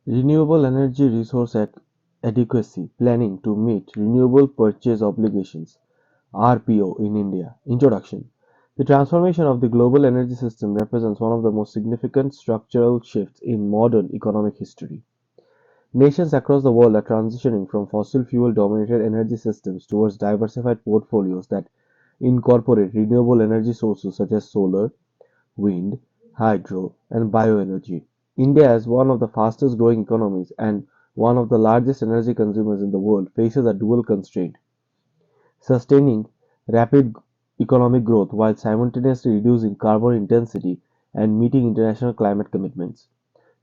Renewable energy resource adequacy planning to meet renewable purchase obligations RPO in India. Introduction. The transformation of the global energy system represents one of the most significant structural shifts in modern economic history. Nations across the world are transitioning from fossil fuel dominated energy systems towards diversified portfolios that incorporate renewable energy sources such as solar, wind, hydro, and bioenergy. India, as one of the fastest growing economies and one of the largest energy consumers in the world, faces a dual constraint: sustaining rapid economic growth while simultaneously reducing carbon intensity and meeting international climate commitments.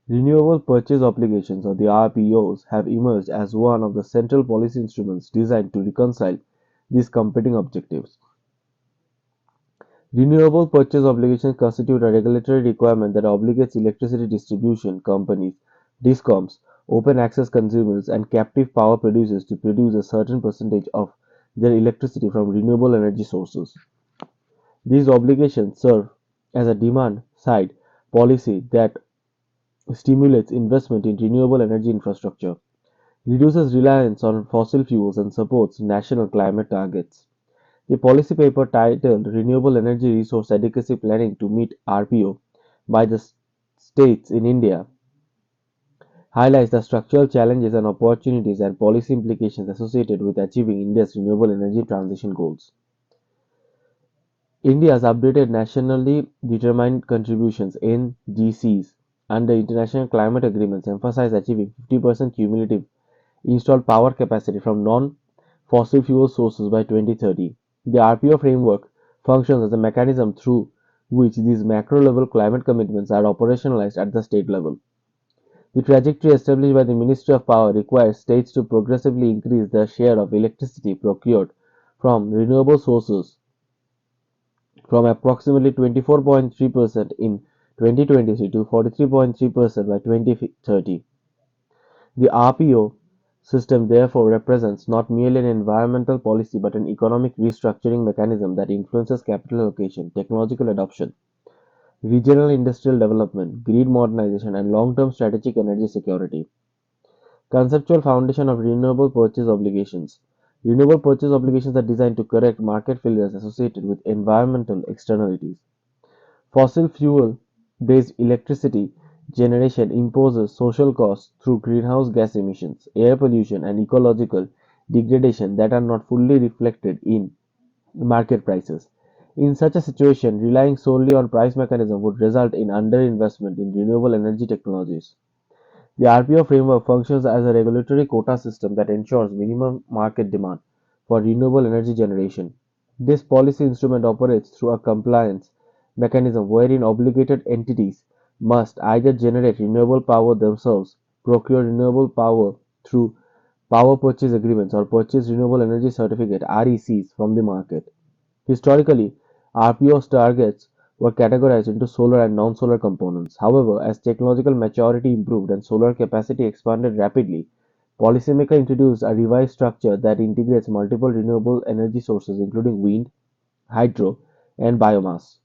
Renewable Purchase Obligations, or the RPOs, have emerged as one of the central policy instruments designed to reconcile these competing objectives. Renewable Purchase Obligations constitute a regulatory requirement that obligates electricity distribution companies, DISCOMs, open access consumers, and captive power producers to produce a certain percentage of their electricity from renewable energy sources. These obligations serve as a demand side policy that stimulates investment in renewable energy infrastructure, reduces reliance on fossil fuels, and supports national climate targets. The policy paper titled Renewable Energy Resource Adequacy Planning to Meet RPO by the states in India highlights the structural challenges and opportunities and policy implications associated with achieving India's renewable energy transition goals. India's updated nationally determined contributions (NDCs) under international climate agreements emphasize achieving 50% cumulative installed power capacity from non-fossil fuel sources by 2030. The RPO framework functions as a mechanism through which these macro-level climate commitments are operationalized at the state level. The trajectory established by the Ministry of Power requires states to progressively increase their share of electricity procured from renewable sources from approximately 24.3% in 2023 to 43.3% by 2030. The RPO system therefore represents not merely an environmental policy but an economic restructuring mechanism that influences capital allocation, technological adoption, regional industrial development, grid modernization, and long-term strategic energy security. Conceptual foundation of renewable purchase obligations. Renewable purchase obligations are designed to correct market failures associated with environmental externalities. Fossil fuel based electricity generation imposes social costs through greenhouse gas emissions, air pollution, and ecological degradation that are not fully reflected in market prices. In such a situation, relying solely on price mechanism would result in underinvestment in renewable energy technologies. The RPO framework functions as a regulatory quota system that ensures minimum market demand for renewable energy generation. This policy instrument operates through a compliance mechanism wherein obligated entities must either generate renewable power themselves, procure renewable power through power purchase agreements, or purchase renewable energy certificate (RECs) from the market. Historically, RPO's targets were categorized into solar and non-solar components. However, as technological maturity improved and solar capacity expanded rapidly, policymakers introduced a revised structure that integrates multiple renewable energy sources including wind, hydro, and biomass.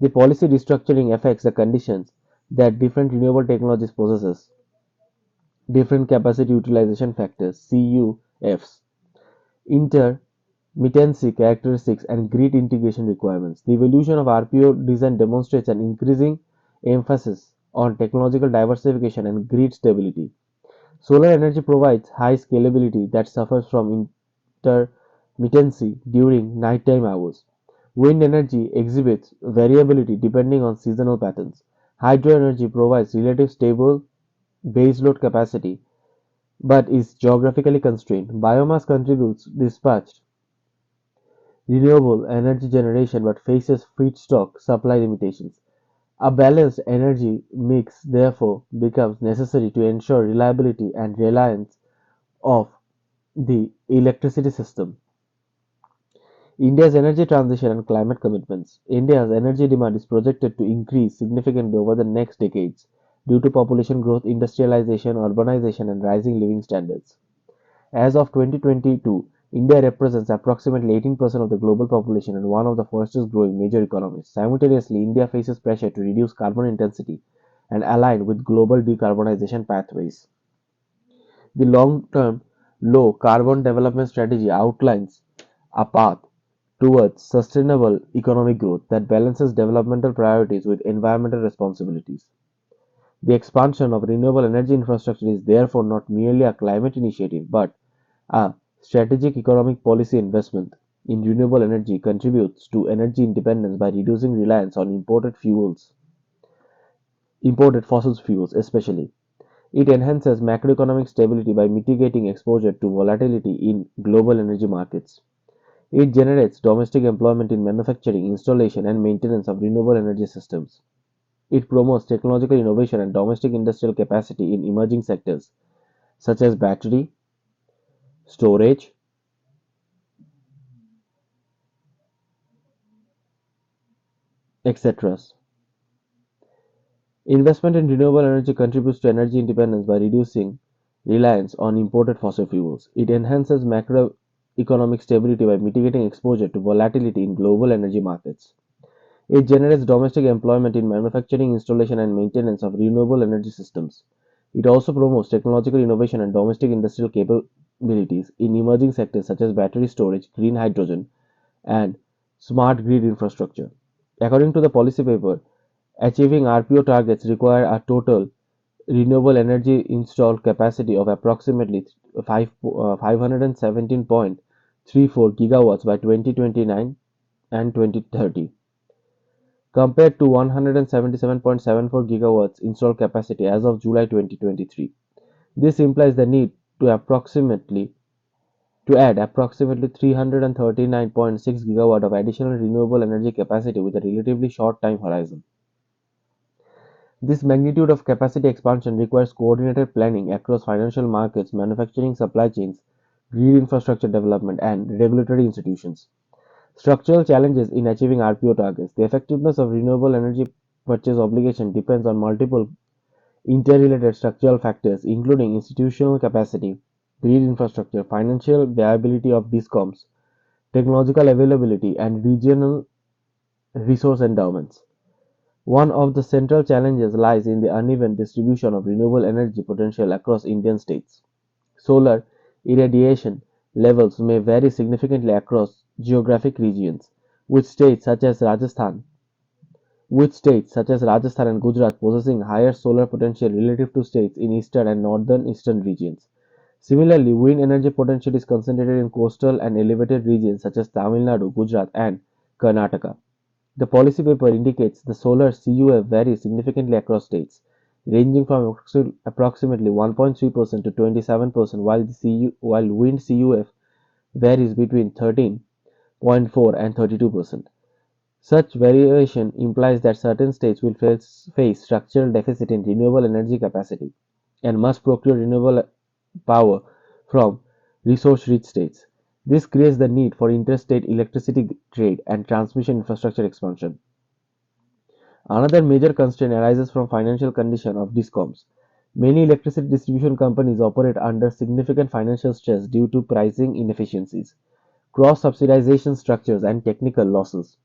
The policy restructuring affects the conditions that different renewable technologies possesses, different capacity utilization factors (CUFs), intermittency characteristics, and grid integration requirements. The evolution of RPO design demonstrates an increasing emphasis on technological diversification and grid stability. Solar energy provides high scalability that suffers from intermittency during nighttime hours. Wind energy exhibits variability depending on seasonal patterns. Hydro energy provides relative stable baseload capacity but is geographically constrained. Biomass contributes dispatched renewable energy generation but faces feedstock supply limitations. A balanced energy mix therefore becomes necessary to ensure reliability and reliance of the electricity system. India's energy transition and climate commitments. India's energy demand is projected to increase significantly over the next decades due to population growth, industrialization, urbanization, and rising living standards. As of 2022, India represents approximately 18% of the global population and one of the fastest growing major economies. Simultaneously, India faces pressure to reduce carbon intensity and aligned with global decarbonization pathways. The long term low carbon development strategy outlines a path towards sustainable economic growth that balances developmental priorities with environmental responsibilities. The expansion of renewable energy infrastructure is therefore not merely a climate initiative but a strategic economic policy investment in renewable energy contributes to energy independence by reducing reliance on imported fossil fuels especially. It enhances macroeconomic stability by mitigating exposure to volatility in global energy markets. It generates domestic employment in manufacturing, installation, and maintenance of renewable energy systems. It promotes technological innovation and domestic industrial capacity in emerging sectors such as battery, storage, etc. Investment in renewable energy contributes to energy independence by reducing reliance on imported fossil fuels. It enhances macroeconomic stability by mitigating exposure to volatility in global energy markets. It generates domestic employment in manufacturing, installation, and maintenance of renewable energy systems. It also promotes technological innovation and domestic industrial capabilities in emerging sectors such as battery storage, green hydrogen, and smart grid infrastructure. According to the policy paper, achieving RPO targets require a total renewable energy installed capacity of approximately 517.34 gigawatts by 2029 and 2030, compared to 177.74 gigawatts installed capacity as of July 2023. This implies the need to approximately to add approximately 339.6 gigawatt of additional renewable energy capacity with a relatively short time horizon. This magnitude of capacity expansion requires coordinated planning across financial markets, manufacturing supply chains, grid infrastructure development, and regulatory institutions. Structural challenges in achieving RPO targets. The effectiveness of renewable energy purchase obligation depends on multiple interrelated structural factors, including institutional capacity, grid infrastructure, financial viability of discoms, technological availability, and regional resource endowments. One of the central challenges lies in the uneven distribution of renewable energy potential across Indian states. Solar irradiation levels may vary significantly across geographic regions, with states such as Rajasthan and Gujarat possessing higher solar potential relative to states in eastern and northeastern regions. Similarly, wind energy potential is concentrated in coastal and elevated regions such as Tamil Nadu, Gujarat, and Karnataka. The policy paper indicates the solar CUF varies significantly across states, ranging from approximately 1.3% to 27%, while wind CUF varies between 13.4 and 32%. Such variation implies that certain states will face structural deficit in renewable energy capacity and must procure renewable power from resource-rich states. This creates the need for interstate electricity trade and transmission infrastructure expansion. Another major constraint arises from financial condition of discoms. Many electricity distribution companies operate under significant financial stress due to pricing inefficiencies, cross-subsidization structures, and technical losses.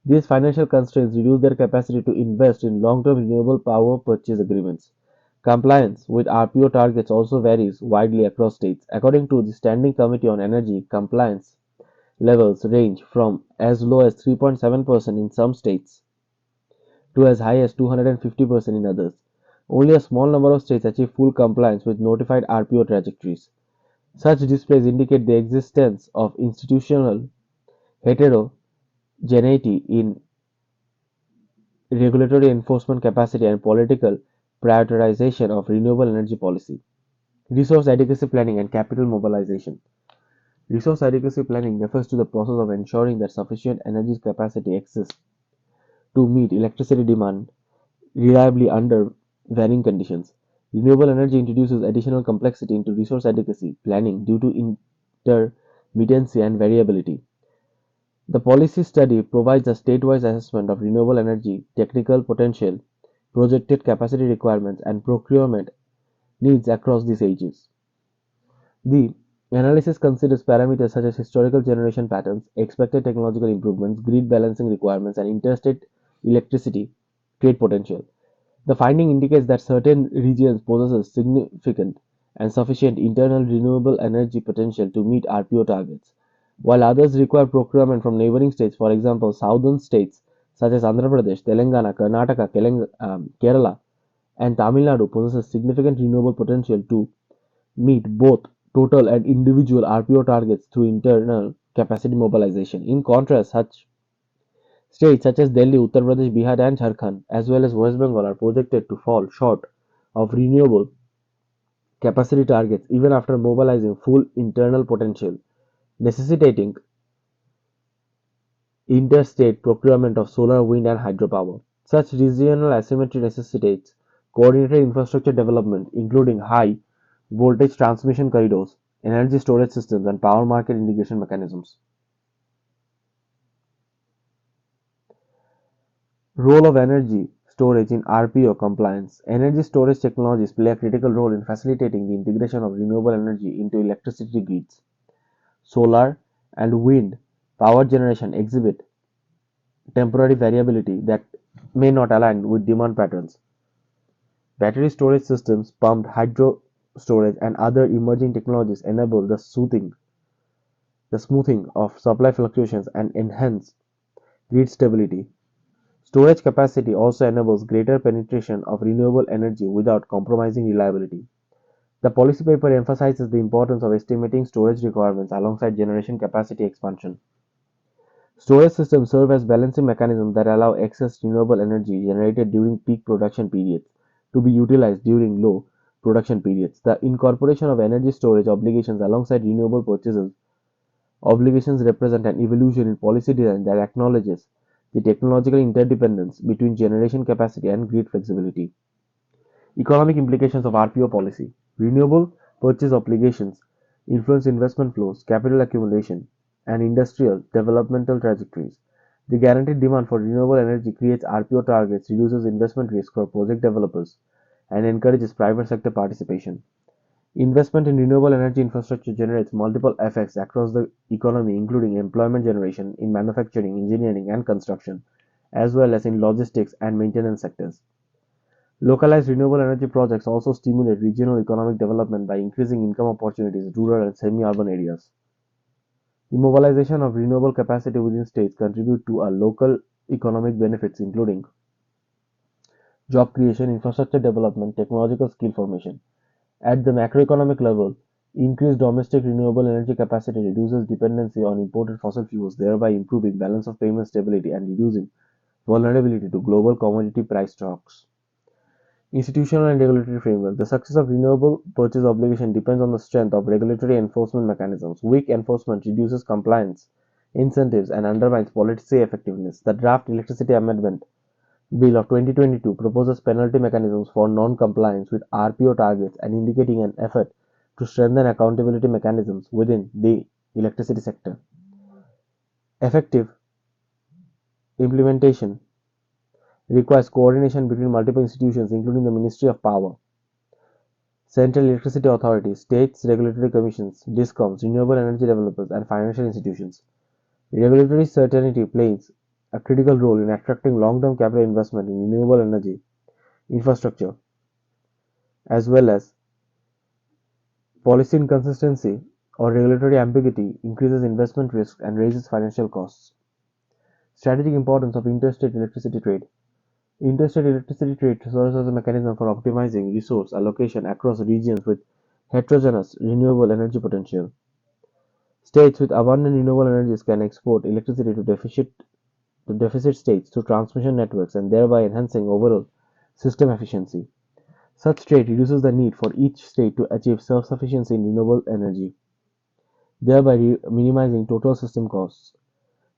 These financial constraints reduce their capacity to invest in long-term renewable power purchase agreements. Compliance with RPO targets also varies widely across states. According to the Standing Committee on Energy, compliance levels range from as low as 3.7% in some states to as high as 250% in others. Only a small number of states achieve full compliance with notified RPO trajectories. Such displays indicate the existence of institutional heterogeneity in regulatory enforcement capacity and political prioritization of renewable energy policy. Resource adequacy planning and capital mobilization. Resource adequacy planning refers to the process of ensuring that sufficient energy capacity exists to meet electricity demand reliably under varying conditions. Renewable energy introduces additional complexity into resource adequacy planning due to intermittency and variability. The policy study provides a statewide assessment of renewable energy technical potential, projected capacity requirements, and procurement needs across these ages. The analysis considers parameters such as historical generation patterns, expected technological improvements, grid balancing requirements, and interstate electricity trade potential. The finding indicates that certain regions possess significant and sufficient internal renewable energy potential to meet RPO targets, while others require procurement from neighboring states. For example, southern states such as Andhra Pradesh, Telangana, Karnataka, Kerala, and Tamil Nadu possess significant renewable potential to meet both total and individual RPO targets through internal capacity mobilization. In contrast, such states such as Delhi, Uttar Pradesh, Bihar, and Jharkhand, as well as West Bengal, are projected to fall short of renewable capacity targets even after mobilizing full internal potential, necessitating interstate procurement of solar, wind, and hydropower. Such regional asymmetry necessitates coordinated infrastructure development, including high voltage transmission corridors, energy storage systems, and power market integration mechanisms. Role of energy storage in RPO compliance. Energy storage technologies play a critical role in facilitating the integration of renewable energy into electricity grids. Solar and wind power generation exhibit temporary variability that may not align with demand patterns. Battery storage systems, pumped hydro storage, and other emerging technologies enable the smoothing of supply fluctuations and enhance grid stability. Storage capacity also enables greater penetration of renewable energy without compromising reliability. The policy paper emphasizes the importance of estimating storage requirements alongside generation capacity expansion. Storage systems serve as balancing mechanisms that allow excess renewable energy generated during peak production periods to be utilized during low production periods. The incorporation of energy storage obligations alongside renewable purchases obligations represent an evolution in policy design that acknowledges the technological interdependence between generation capacity and grid flexibility. Economic implications of RPO policy. Renewable purchase obligations influence investment flows, capital accumulation, and industrial developmental trajectories. The guaranteed demand for renewable energy creates RPO targets, reduces investment risk for project developers, and encourages private sector participation. Investment in renewable energy infrastructure generates multiple effects across the economy, including employment generation in manufacturing, engineering, and construction, as well as in logistics and maintenance sectors. Localized renewable energy projects also stimulate regional economic development by increasing income opportunities in rural and semi-urban areas. The mobilization of renewable capacity within states contribute to a local economic benefits including job creation, infrastructure development, technological skill formation. At the macroeconomic level, increased domestic renewable energy capacity reduces dependency on imported fossil fuels, thereby improving balance of payment stability and reducing vulnerability to global commodity price shocks. Institutional and regulatory framework. The success of renewable purchase obligation depends on the strength of regulatory enforcement mechanisms. Weak enforcement reduces compliance incentives and undermines policy effectiveness. The draft Electricity Amendment Bill of 2022 proposes penalty mechanisms for non-compliance with RPO targets and indicating an effort to strengthen accountability mechanisms within the electricity sector. Effective implementation requires coordination between multiple institutions, including the Ministry of Power, Central Electricity Authority, states, regulatory commissions, DISCOMs, renewable energy developers, and financial institutions. Regulatory certainty plays a critical role in attracting long-term capital investment in renewable energy infrastructure, as well as policy inconsistency or regulatory ambiguity increases investment risk and raises financial costs. Strategic importance of interstate electricity trade. Interstate electricity trade serves as a mechanism for optimizing resource allocation across regions with heterogeneous renewable energy potential. States with abundant renewable energies can export electricity to deficit states through transmission networks and thereby enhancing overall system efficiency. Such trade reduces the need for each state to achieve self-sufficiency in renewable energy, thereby minimizing total system costs.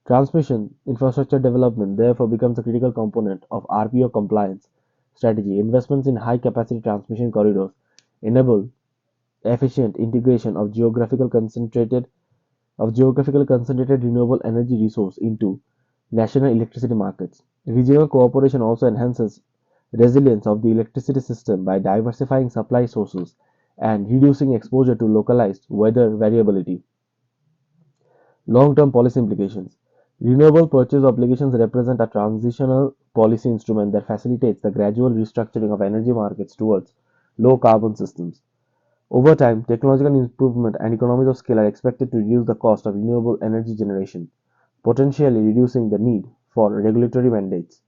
Transmission infrastructure development therefore becomes a critical component of RPO compliance strategy. Investments in high-capacity transmission corridors enable efficient integration of geographically concentrated renewable energy resource into national electricity markets. Regional cooperation also enhances resilience of the electricity system by diversifying supply sources and reducing exposure to localized weather variability. Long-term policy implications. Renewable purchase obligations represent a transitional policy instrument that facilitates the gradual restructuring of energy markets towards low carbon systems. Over time, technological improvement and economies of scale are expected to reduce the cost of renewable energy generation, potentially reducing the need for regulatory mandates.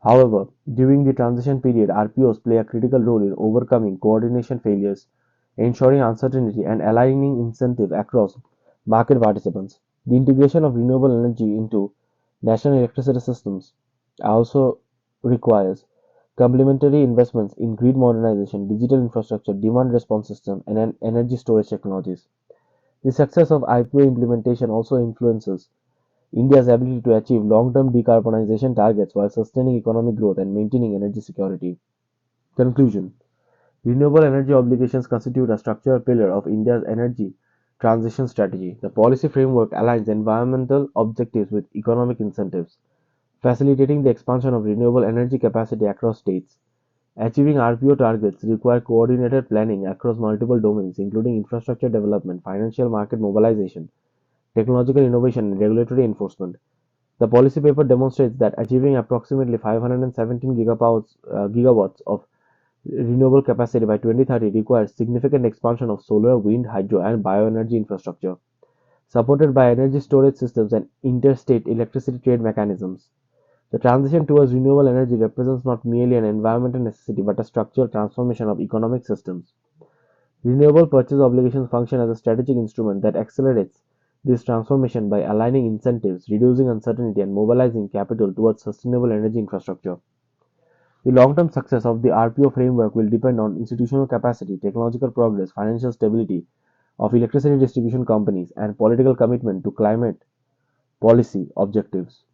However, during the transition period, RPOs play a critical role in overcoming coordination failures, ensuring uncertainty, and aligning incentives across market participants. The integration of renewable energy into national electricity systems also requires complementary investments in grid modernization, digital infrastructure, demand response system, and energy storage technologies. The success of IPO implementation also influences India's ability to achieve long-term decarbonization targets while sustaining economic growth and maintaining energy security. Conclusion: renewable energy obligations constitute a structural pillar of India's energy transition strategy. The policy framework aligns environmental objectives with economic incentives, facilitating the expansion of renewable energy capacity across states. Achieving RPO targets require coordinated planning across multiple domains, including infrastructure development, financial market mobilization, technological innovation, and regulatory enforcement. The policy paper demonstrates that achieving approximately 517 gigawatts of renewable capacity by 2030 requires significant expansion of solar, wind, hydro, and bioenergy infrastructure, supported by energy storage systems and interstate electricity trade mechanisms. The transition towards renewable energy represents not merely an environmental necessity but a structural transformation of economic systems. Renewable purchase obligations function as a strategic instrument that accelerates this transformation by aligning incentives, reducing uncertainty, and mobilizing capital towards sustainable energy infrastructure. The long-term success of the RPO framework will depend on institutional capacity, technological progress, financial stability of electricity distribution companies, and political commitment to climate policy objectives.